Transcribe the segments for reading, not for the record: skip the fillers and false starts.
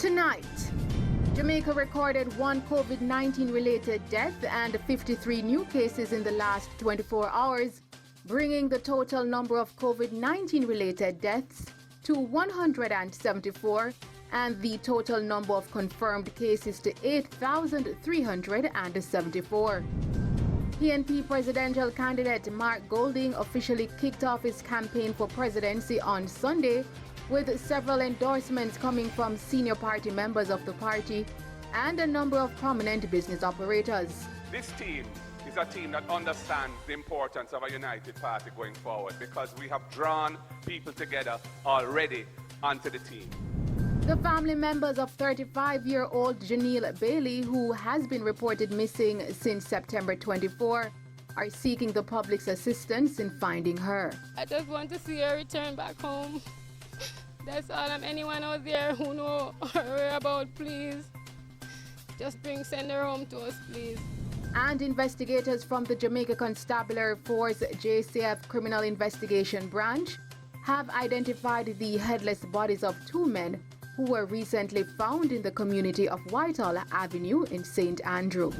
Tonight, Jamaica recorded one COVID-19 related death and 53 new cases in the last 24 hours, bringing the total number of COVID-19 related deaths to 174 and the total number of confirmed cases to 8,374. PNP presidential candidate Mark Golding officially kicked off his campaign for presidency on Sunday, with several endorsements coming from senior party members of the party and a number of prominent business operators. This team is a team that understands the importance of a united party going forward, because we have drawn people together already onto the team. The family members of 35-year-old Janelle Bailey, who has been reported missing since September 24, are seeking the public's assistance in finding her. I just want to see her return back home. That's all. Anyone out there who know her about, please, just send her home to us, please. And investigators from the Jamaica Constabulary Force JCF Criminal Investigation Branch have identified the headless bodies of two men who were recently found in the community of Whitehall Avenue in St. Andrew.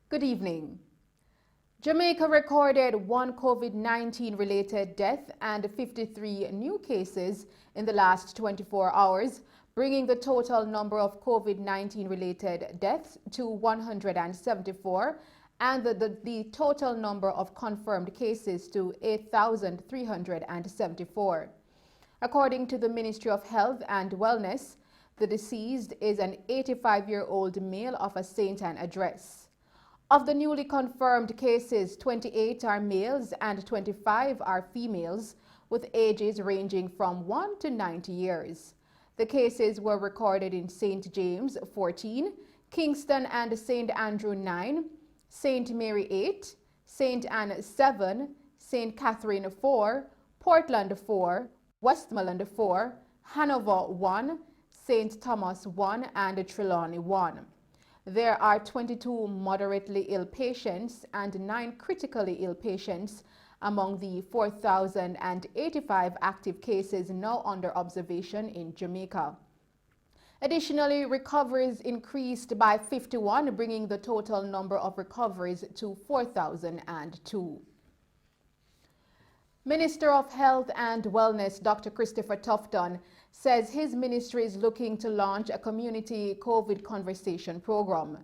Good evening. Jamaica recorded one COVID-19 related death and 53 new cases in the last 24 hours, bringing the total number of COVID-19 related deaths to 174 and the total number of confirmed cases to 8,374. According to the Ministry of Health and Wellness, the deceased is an 85-year-old male of a St. Anne address. Of the newly confirmed cases, 28 are males and 25 are females, with ages ranging from 1 to 90 years. The cases were recorded in St. James 14, Kingston and St. Andrew 9, St. Mary 8, St. Anne 7, St. Catherine 4, Portland 4, Westmoreland 4, Hanover 1, St. Thomas 1 and Trelawney 1. There are 22 moderately ill patients and 9 critically ill patients among the 4,085 active cases now under observation in Jamaica. Additionally, recoveries increased by 51, bringing the total number of recoveries to 4,002. Minister of Health and Wellness Dr. Christopher Tufton says his ministry is looking to launch a community COVID conversation program.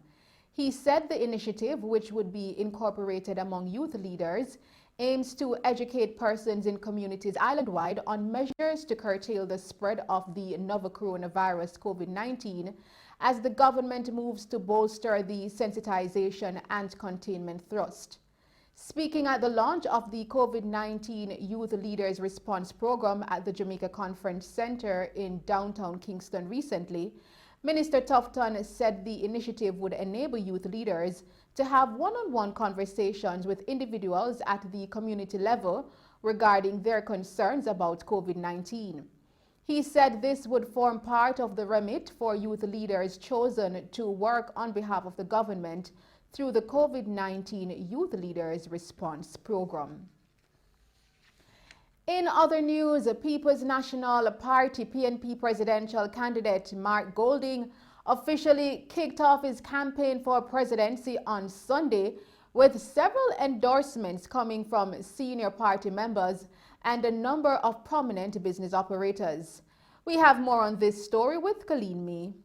He said the initiative, which would be incorporated among youth leaders, aims to educate persons in communities island-wide on measures to curtail the spread of the novel coronavirus COVID-19 as the government moves to bolster the sensitization and containment thrust. Speaking at the launch of the COVID-19 Youth Leaders Response Program at the Jamaica Conference Center in downtown Kingston recently, Minister Tufton said the initiative would enable youth leaders to have one-on-one conversations with individuals at the community level regarding their concerns about COVID-19. He said this would form part of the remit for youth leaders chosen to work on behalf of the government through the COVID-19 Youth Leaders Response Program. In other news, People's National Party PNP presidential candidate Mark Golding officially kicked off his campaign for presidency on Sunday, with several endorsements coming from senior party members and a number of prominent business operators. We have more on this story with Colleen Mee.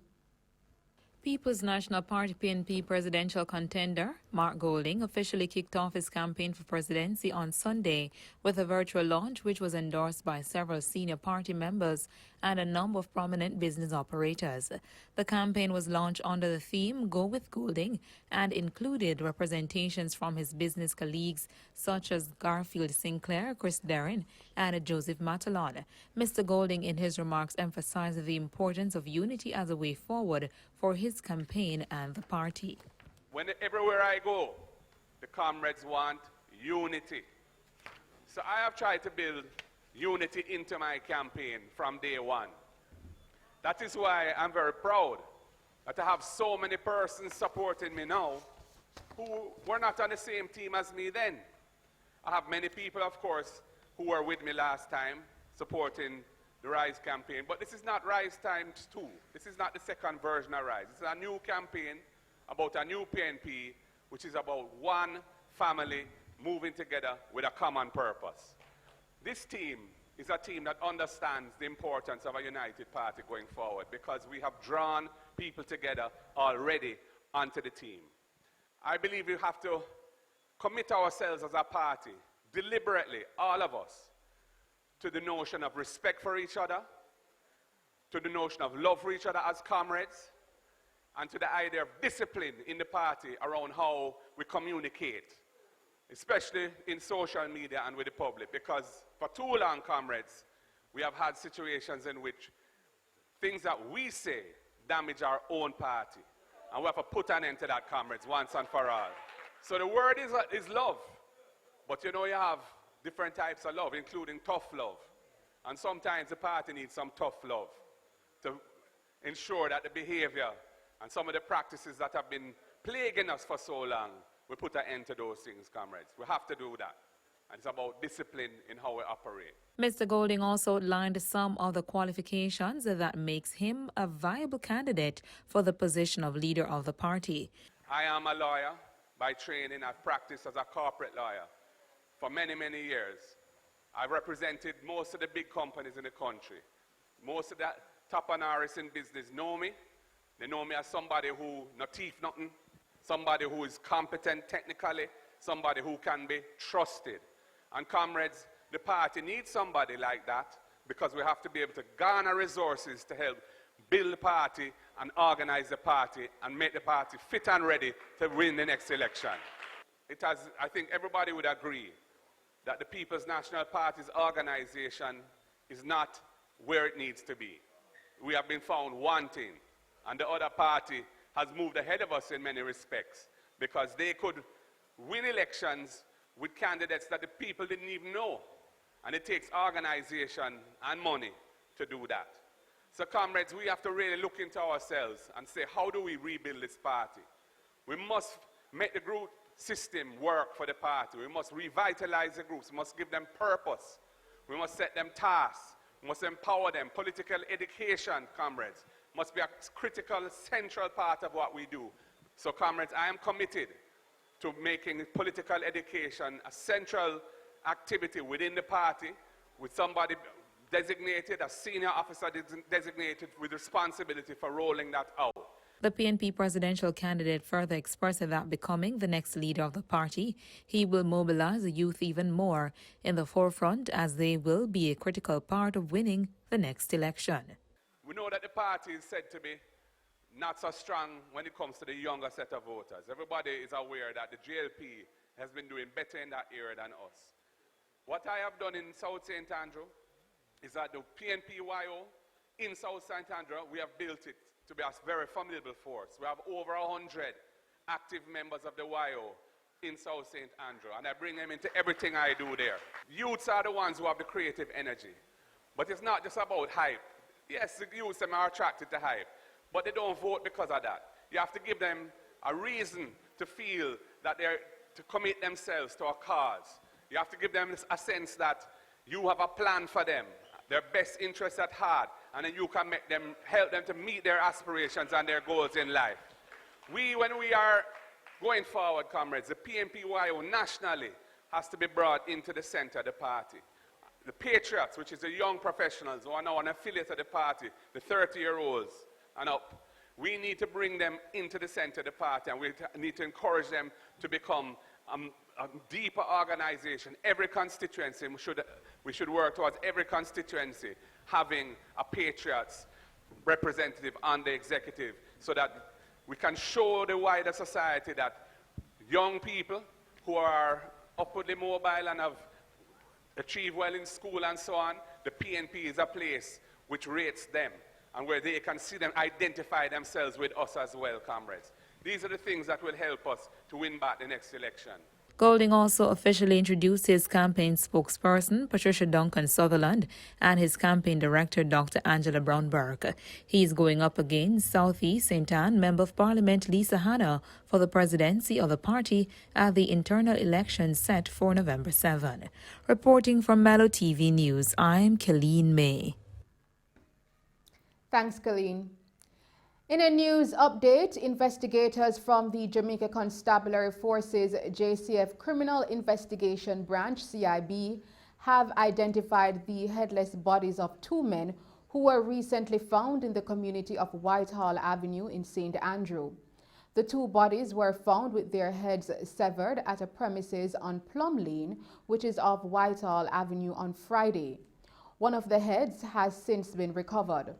People's National Party PNP presidential contender Mark Golding officially kicked off his campaign for presidency on Sunday with a virtual launch which was endorsed by several senior party members and a number of prominent business operators. The campaign was launched under the theme Go with Golding and included representations from his business colleagues such as Garfield Sinclair, Chris Derrin, and Joseph Matalon. Mr. Golding in his remarks emphasized the importance of unity as a way forward for his campaign and the party. Everywhere I go, the comrades want unity. So I have tried to build unity into my campaign from day one. That is why I'm very proud that I have so many persons supporting me now who were not on the same team as me then. I have many people, of course, who were with me last time supporting the Rise campaign, but this is not Rise times 2. This is not the second version of Rise. This is a new campaign about a new PNP, which is about one family moving together with a common purpose. This team is a team that understands the importance of a united party going forward, because we have drawn people together already onto the team. I believe we have to commit ourselves as a party, deliberately, all of us, to the notion of respect for each other, to the notion of love for each other as comrades, and to the idea of discipline in the party around how we communicate, especially in social media and with the public, because for too long, comrades, we have had situations in which things that we say damage our own party. And we have to put an end to that, comrades, once and for all. So the word is love. But you know, you have different types of love, including tough love. And sometimes the party needs some tough love to ensure that the behavior and some of the practices that have been plaguing us for so long, we put an end to those things, comrades. We have to do that. And it's about discipline in how we operate. Mr. Golding also outlined some of the qualifications that makes him a viable candidate for the position of leader of the party. I am a lawyer by training. I've practiced as a corporate lawyer for many, many years. I've represented most of the big companies in the country. Most of the top honorists in business know me. They know me as somebody who no thief nothing, somebody who is competent technically, somebody who can be trusted. And comrades, the party needs somebody like that, because we have to be able to garner resources to help build the party and organize the party and make the party fit and ready to win the next election. I think everybody would agree that the People's National Party's organization is not where it needs to be. We have been found wanting, and the other party has moved ahead of us in many respects, because they could win elections with candidates that the people didn't even know. And it takes organization and money to do that. So comrades, we have to really look into ourselves and say, how do we rebuild this party? We must make the group system work for the party. We must revitalize the groups. We must give them purpose. We must set them tasks. We must empower them. Political education, comrades, must be a critical, central part of what we do. So comrades, I am committed to making political education a central activity within the party, with somebody designated, a senior officer designated with responsibility for rolling that out. The PNP presidential candidate further expressed that becoming the next leader of the party, he will mobilize the youth even more in the forefront, as they will be a critical part of winning the next election. We know that the party is said to be not so strong when it comes to the younger set of voters. Everybody is aware that the JLP has been doing better in that area than us. What I have done in South St. Andrew is that the PNP-YO in South St. Andrew, we have built it to be a very formidable force. We have over 100 active members of the YO in South St. Andrew, and I bring them into everything I do there. Youths are the ones who have the creative energy. But it's not just about hype. Yes, the youths are attracted to hype, but they don't vote because of that. You have to give them a reason to feel that they're to commit themselves to a cause. You have to give them a sense that you have a plan for them, their best interests at heart, and then you can help them to meet their aspirations and their goals in life. When we are going forward, comrades, the PNP-YO nationally has to be brought into the center of the party. The Patriots, which is the young professionals who are now an affiliate of the party, the 30-year-olds and up, we need to bring them into the center of the party, and we need to encourage them to become a deeper organization. Every constituency, we should work towards every constituency having a Patriots representative on the executive, so that we can show the wider society that young people who are upwardly mobile and have achieved well in school and so on, the PNP is a place which rates them, and where they can see them identify themselves with us as well, comrades. These are the things that will help us to win back the next election. Golding also officially introduced his campaign spokesperson, Patricia Duncan Sutherland, and his campaign director, Dr. Angela Brown-Burke. He's going up against Southeast St. Anne Member of Parliament Lisa Hanna for the presidency of the party at the internal election set for November 7. Reporting from Mello TV News, I'm Colleen May. Thanks, Colleen. In a news update, investigators from the Jamaica Constabulary Forces JCF Criminal Investigation Branch CIB have identified the headless bodies of two men who were recently found in the community of Whitehall Avenue in St. Andrew. The two bodies were found with their heads severed at a premises on Plum Lane, which is off Whitehall Avenue, on Friday. One of the heads has since been recovered.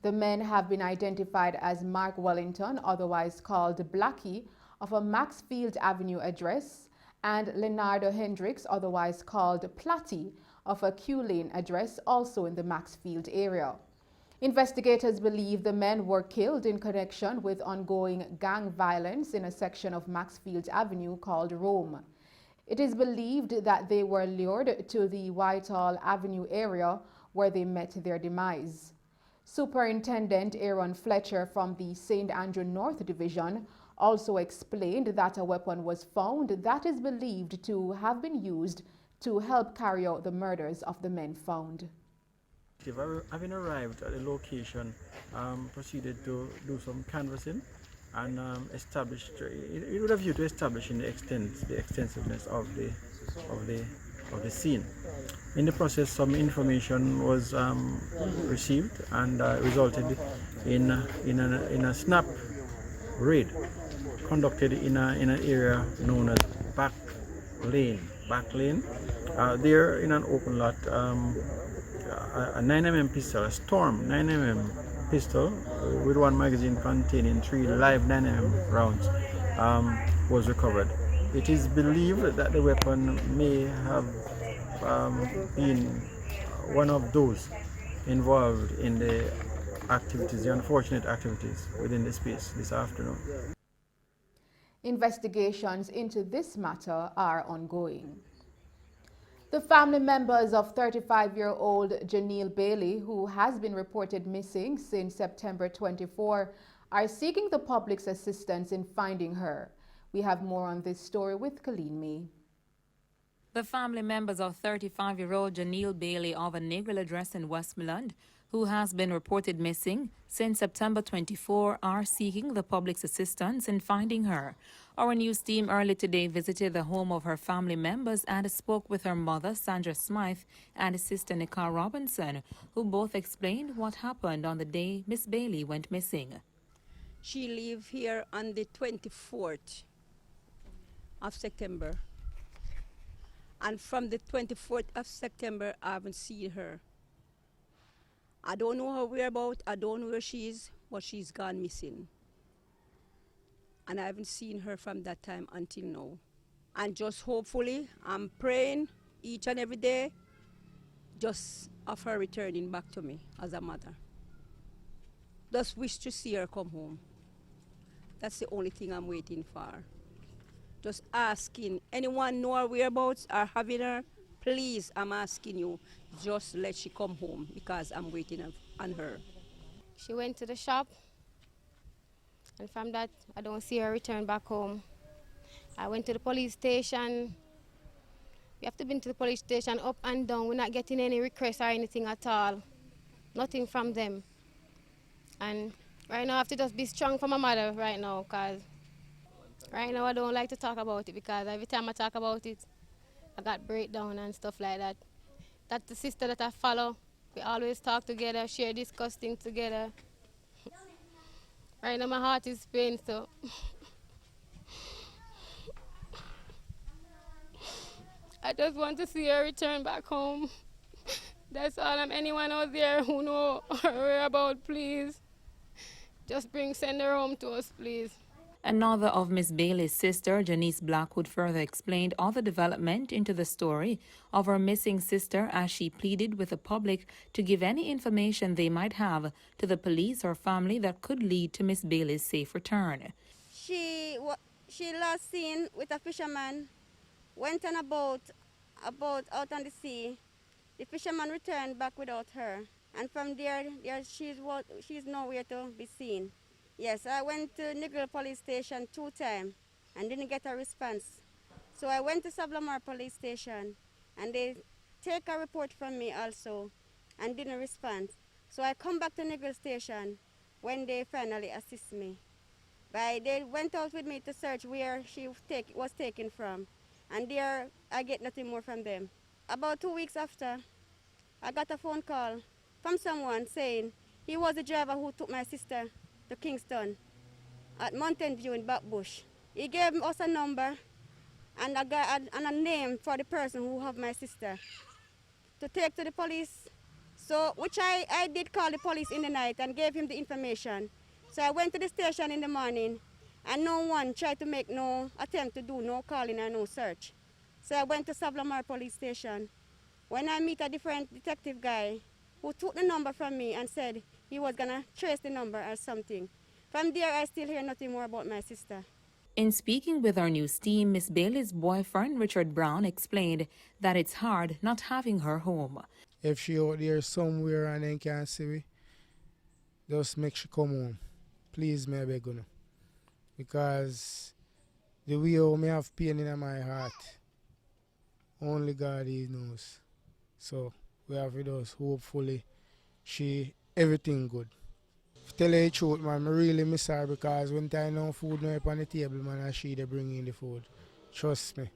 The men have been identified as Mark Wellington, otherwise called Blackie, of a Maxfield Avenue address, and Leonardo Hendricks, otherwise called Platty, of a Q Lane address, also in the Maxfield area. Investigators believe the men were killed in connection with ongoing gang violence in a section of Maxfield Avenue called Rome. It is believed that they were lured to the Whitehall Avenue area where they met their demise. Superintendent Aaron Fletcher from the St. Andrew North Division also explained that a weapon was found that is believed to have been used to help carry out the murders of the men found. Having arrived at the location, proceeded to do some canvassing and established, it would have viewed to establishing the extensiveness of the scene. In the process, some information was received and resulted in a snap raid conducted in an area known as Back Lane. There in an open lot, a 9mm pistol, a Storm 9mm pistol with one magazine containing 3 live 9mm rounds was recovered. It is believed that the weapon may have been one of those involved in the activities, the unfortunate activities within the space this afternoon. Investigations into this matter are ongoing. The family members of 35-year-old Janelle Bailey, who has been reported missing since September 24, are seeking the public's assistance in finding her. We have more on this story with Colleen May. The family members of 35-year-old Janelle Bailey of a Negril address in Westmoreland, who has been reported missing since September 24, are seeking the public's assistance in finding her. Our news team early today visited the home of her family members and spoke with her mother, Sandra Smythe, and sister Nicole Robinson, who both explained what happened on the day Miss Bailey went missing. She lived here on the 24th of September. And from the 24th of September, I haven't seen her. I don't know her whereabouts, I don't know where she is, but she's gone missing. And I haven't seen her from that time until now. And just hopefully, I'm praying each and every day, just of her returning back to me as a mother. Just wish to see her come home. That's the only thing I'm waiting for. Just asking, anyone know her whereabouts or having her? Please, I'm asking you, just let she come home because I'm waiting on her. She went to the shop, and from that, I don't see her return back home. I went to the police station. We have to been to the police station up and down. We're not getting any requests or anything at all. Nothing from them. And right now, I have to just be strong for my mother right now, because right now I don't like to talk about it, because every time I talk about it, I got breakdown and stuff like that. That's the sister that I follow. We always talk together, share, discuss things together. Right now my heart is pain, so I just want to see her return back home. That's all. Anyone out there who know her whereabouts, please, send her home to us, please. Another of Miss Bailey's sister, Janice Blackwood, further explained all the development into the story of her missing sister as she pleaded with the public to give any information they might have to the police or family that could lead to Miss Bailey's safe return. She last seen with a fisherman went on a boat out on the sea. The fisherman returned back without her. And from there she's nowhere to be seen. Yes, I went to Nigel police station 2 times and didn't get a response. So I went to Sablamar police station and they take a report from me also and didn't respond. So I come back to Nigel station when they finally assist me. They went out with me to search where she was taken from, and there I get nothing more from them. About 2 weeks after, I got a phone call from someone saying he was the driver who took my sister to Kingston at Mountain View in Backbush. He gave us a number and a name for the person who have my sister to take to the police. So, which I did call the police in the night and gave him the information. So I went to the station in the morning and no one tried to make no attempt to do no calling or no search. So I went to Sablamar police station. When I meet a different detective guy who took the number from me and said he was gonna trace the number or something. From there I still hear nothing more about my sister. In speaking with our news team, Miss Bailey's boyfriend, Richard Brown, explained that it's hard not having her home. If she out there somewhere and then can't see me, just make she come home. Please, me I beg you. Because the way how me have pain in my heart, only God he knows. So we have with us, hopefully, everything good. To tell you the truth, man, I really miss her because when I no food no up on the table, man, and she they bring in the food. Trust me.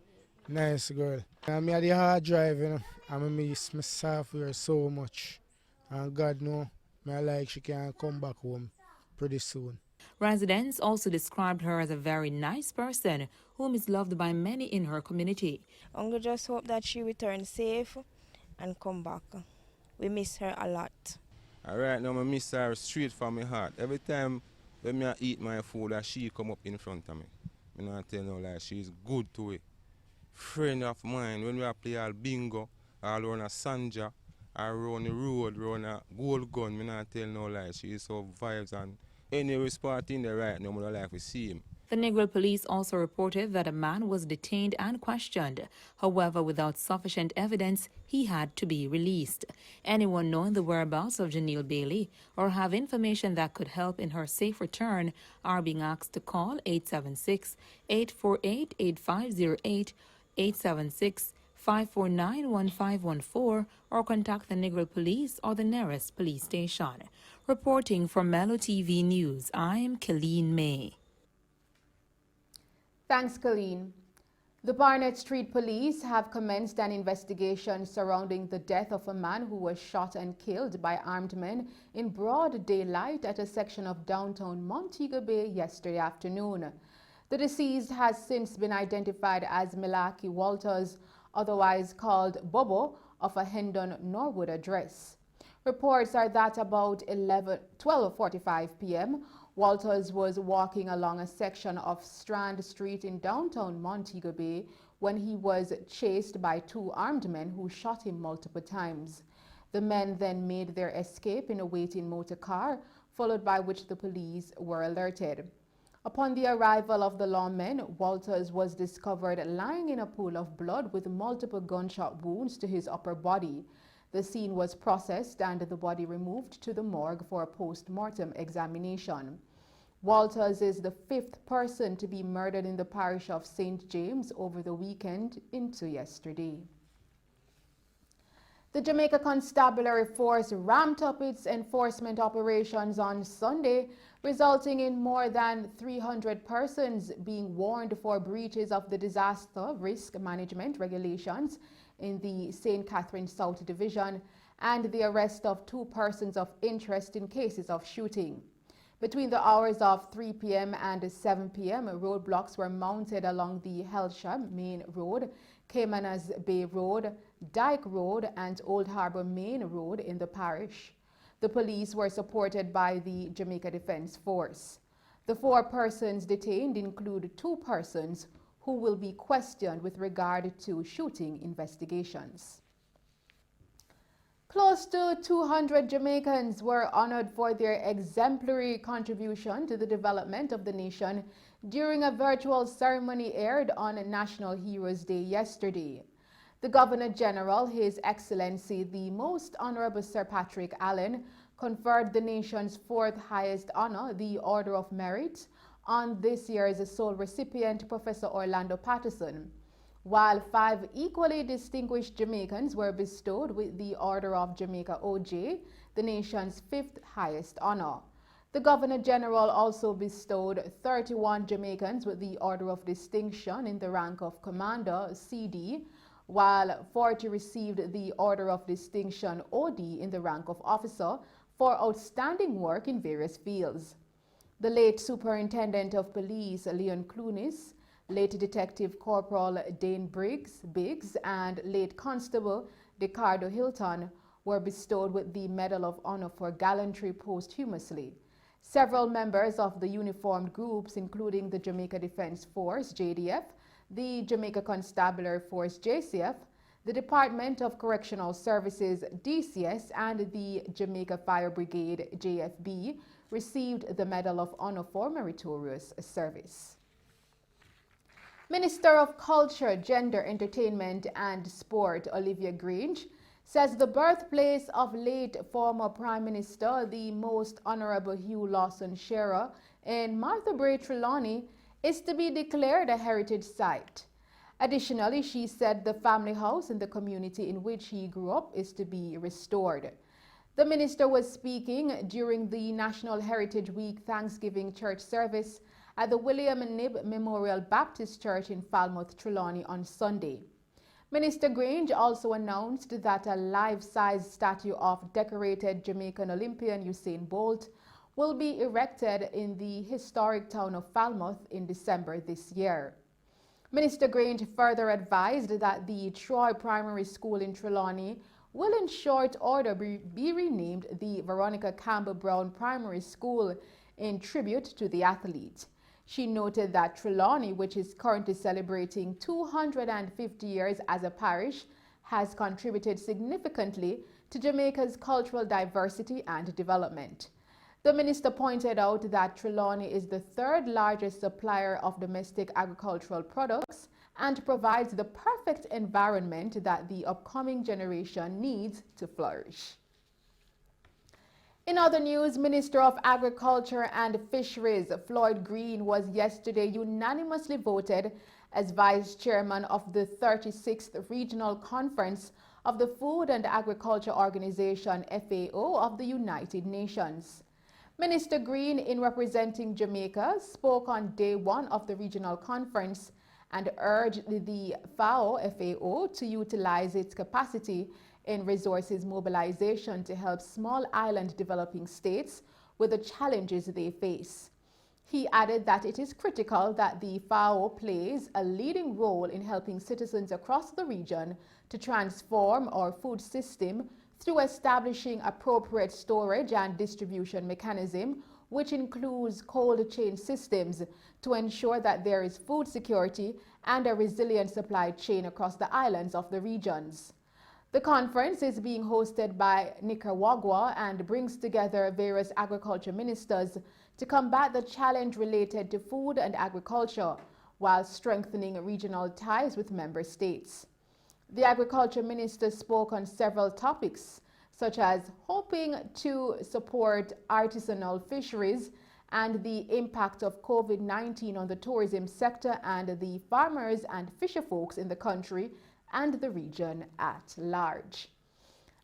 Nice girl. And me had the hard drive, you know, and I miss my software so much. And God know, me like she can come back home pretty soon. Residents also described her as a very nice person whom is loved by many in her community. I just hope that she returns safe and come back. We miss her a lot. Right now, I miss her straight from my heart. Every time when I eat my food, she come up in front of me. I not tell no lie, she's good to it. Friend of mine, when we play all bingo, all around a Sanja, around the road, around a gold gun, I not tell no lie, she's so vibes and any spot in there right now, I like to see him. The Negril police also reported that a man was detained and questioned. However, without sufficient evidence, he had to be released. Anyone knowing the whereabouts of Janelle Bailey or have information that could help in her safe return are being asked to call 876-848-8508, 876-549-1514, or contact the Negril police or the nearest police station. Reporting from Mello TV News, I am Colleen May. Thanks, Colleen. The Barnett Street Police have commenced an investigation surrounding the death of a man who was shot and killed by armed men in broad daylight at a section of downtown Montego Bay yesterday afternoon. The deceased has since been identified as Milaki Walters, otherwise called Bobo, of a Hendon Norwood address. Reports are that about 12:45 p.m., Walters was walking along a section of Strand Street in downtown Montego Bay when he was chased by two armed men who shot him multiple times. The men then made their escape in a waiting motor car, followed by which the police were alerted. Upon the arrival of the lawmen, Walters was discovered lying in a pool of blood with multiple gunshot wounds to his upper body. The scene was processed and the body removed to the morgue for a post-mortem examination. Walters is the fifth person to be murdered in the parish of St. James over the weekend into yesterday. The Jamaica Constabulary Force ramped up its enforcement operations on Sunday, resulting in more than 300 persons being warned for breaches of the disaster risk management regulations in the St. Catherine South Division and the arrest of 2 persons of interest in cases of shooting. Between the hours of 3 p.m. and 7 p.m., roadblocks were mounted along the Helsham Main Road, Caymanas Bay Road, Dyke Road, and Old Harbour Main Road in the parish. The police were supported by the Jamaica Defence Force. The 4 persons detained include 2 persons who will be questioned with regard to shooting investigations. Close to 200 Jamaicans were honored for their exemplary contribution to the development of the nation during a virtual ceremony aired on National Heroes Day yesterday. The Governor General, His Excellency the Most Honorable Sir Patrick Allen, conferred the nation's fourth highest honor, the Order of Merit, on this year's sole recipient, Professor Orlando Patterson, while 5 equally distinguished Jamaicans were bestowed with the Order of Jamaica OJ, the nation's 5th highest honor. The Governor General also bestowed 31 Jamaicans with the Order of Distinction in the rank of Commander CD, while 40 received the Order of Distinction OD in the rank of Officer for outstanding work in various fields. The late Superintendent of Police, Leon Clunis, late Detective Corporal Dane Biggs, and late Constable Ricardo Hilton were bestowed with the Medal of Honor for Gallantry posthumously. Several members of the uniformed groups, including the Jamaica Defense Force, JDF, the Jamaica Constabulary Force, JCF, the Department of Correctional Services, DCS, and the Jamaica Fire Brigade, JFB, received the Medal of Honor for meritorious service. Minister of Culture, Gender, Entertainment and Sport, Olivia Grange, says the birthplace of late former Prime Minister, the Most Honorable Hugh Lawson Shearer in Martha Brae Trelawney, is to be declared a heritage site. Additionally, she said the family house in the community in which he grew up is to be restored. The minister was speaking during the National Heritage Week Thanksgiving Church service at the William Knibb Memorial Baptist Church in Falmouth, Trelawney on Sunday. Minister Grange also announced that a life-size statue of decorated Jamaican Olympian Usain Bolt will be erected in the historic town of Falmouth in December this year. Minister Grange further advised that the Troy Primary School in Trelawney will in short order be renamed the Veronica Campbell Brown Primary School in tribute to the athlete. She noted that Trelawney, which is currently celebrating 250 years as a parish, has contributed significantly to Jamaica's cultural diversity and development. The minister pointed out that Trelawney is the 3rd largest supplier of domestic agricultural products and provides the perfect environment that the upcoming generation needs to flourish. In other news, Minister of Agriculture and Fisheries Floyd Green was yesterday unanimously voted as Vice Chairman of the 36th Regional Conference of the Food and Agriculture Organization, FAO, of the United Nations. Minister Green, in representing Jamaica, spoke on day 1 of the regional conference and urged the FAO to utilize its capacity in resources mobilization to help small island developing states with the challenges they face. He added that it is critical that the FAO plays a leading role in helping citizens across the region to transform our food system through establishing appropriate storage and distribution mechanism, which includes cold chain systems to ensure that there is food security and a resilient supply chain across the islands of the regions. The conference is being hosted by Nicaragua and brings together various agriculture ministers to combat the challenge related to food and agriculture while strengthening regional ties with member states. The agriculture minister spoke on several topics, such as hoping to support artisanal fisheries and the impact of COVID-19 on the tourism sector and the farmers and fisherfolks in the country and the region at large.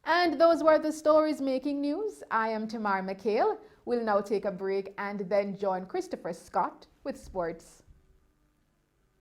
And those were the stories making news. I am Tamar McHale. We'll now take a break and then join Christopher Scott with sports.